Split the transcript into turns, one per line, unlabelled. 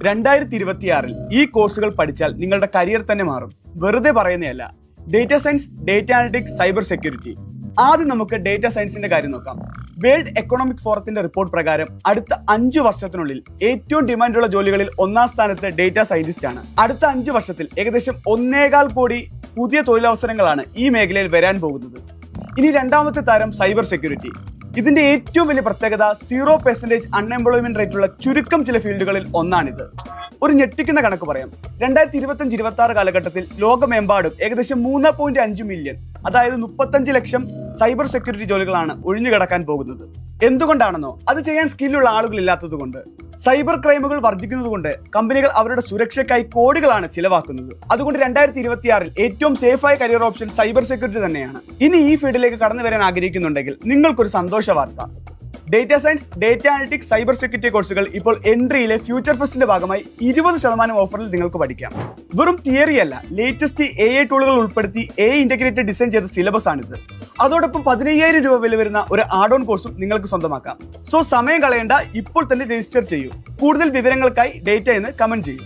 2026 ഈ കോഴ്സുകൾ പഠിച്ചാൽ നിങ്ങളുടെ കരിയർ തന്നെ മാറും. വെറുതെ പറയുന്നതല്ല. Data science, data analytics, cyber security. ആദ്യം നമുക്ക് ഡേറ്റ സയൻസിന്റെ കാര്യം നോക്കാം. വേൾഡ് എക്കണോമിക് ഫോറത്തിന്റെ റിപ്പോർട്ട് പ്രകാരം അടുത്ത 5 വർഷത്തിനുള്ളിൽ ഏറ്റവും ഡിമാൻഡുള്ള ജോലികളിൽ 1-ാം സ്ഥാനത്ത് ഡേറ്റ സയന്റിസ്റ്റ് ആണ്. അടുത്ത 5 വർഷത്തിൽ ഏകദേശം 1.25 കോടി പുതിയ തൊഴിലവസരങ്ങളാണ് ഈ മേഖലയിൽ വരാൻ പോകുന്നത്. ഇനി രണ്ടാമത്തെ താരം സൈബർ സെക്യൂരിറ്റി. ഇതിന്റെ ഏറ്റവും വലിയ പ്രത്യേകത 0% അൺഎംപ്ലോയ്മെന്റ് റേറ്റുള്ള ചുരുക്കം ചില ഫീൽഡുകളിൽ ഒന്നാണിത്. ഒരു ഞെട്ടിക്കുന്ന കണക്ക് പറയാം. 2025-26 കാലഘട്ടത്തിൽ ലോകമെമ്പാടും ഏകദേശം 3.5 മില്യൺ, അതായത് 35 ലക്ഷം സൈബർ സെക്യൂരിറ്റി ജോലികളാണ് ഒഴിഞ്ഞുകിടക്കാൻ പോകുന്നത്. എന്തുകൊണ്ടാണെന്നോ, അത് ചെയ്യാൻ സ്കില്ലുള്ള ആളുകൾ ഇല്ലാത്തത് കൊണ്ട്. സൈബർ ക്രൈമുകൾ വർദ്ധിക്കുന്നതുകൊണ്ട് കമ്പനികൾ അവരുടെ സുരക്ഷയ്ക്കായി കോടികളാണ് ചിലവാക്കുന്നത്. അതുകൊണ്ട് 2026 ഏറ്റവും സേഫായ കരിയർ ഓപ്ഷൻ സൈബർ സെക്യൂരിറ്റി തന്നെയാണ്. ഇനി ഈ ഫീൽഡിലേക്ക് കടന്നു വരാൻ ആഗ്രഹിക്കുന്നുണ്ടെങ്കിൽ നിങ്ങൾക്കൊരു സന്തോഷ വാർത്ത. Data science, data analytics, cyber security കോഴ്സുകൾ ഇപ്പോൾ എൻട്രിയിലെ ഫ്യൂച്ചർ ഫെസ്റ്റിന്റെ ഭാഗമായി 20% ഓഫറിൽ നിങ്ങൾക്ക് പഠിക്കാം. വെറും തിയറി അല്ല, ലേറ്റസ്റ്റ് AI ടൂളുകൾ ഉൾപ്പെടുത്തി AI ഇന്റഗ്രേറ്റഡ് ഡിസൈൻ ചെയ്ത സിലബസ് ആണിത്. അതോടൊപ്പം 15,000 രൂപ വില വരുന്ന ഒരു ആഡ് ഓൺ കോഴ്സും നിങ്ങൾക്ക് സ്വന്തമാക്കാം. സോ സമയം കളയേണ്ട, ഇപ്പോൾ തന്നെ രജിസ്റ്റർ ചെയ്യൂ. കൂടുതൽ വിവരങ്ങൾക്കായി ഡേറ്റ എന്ന് കമന്റ് ചെയ്യൂ.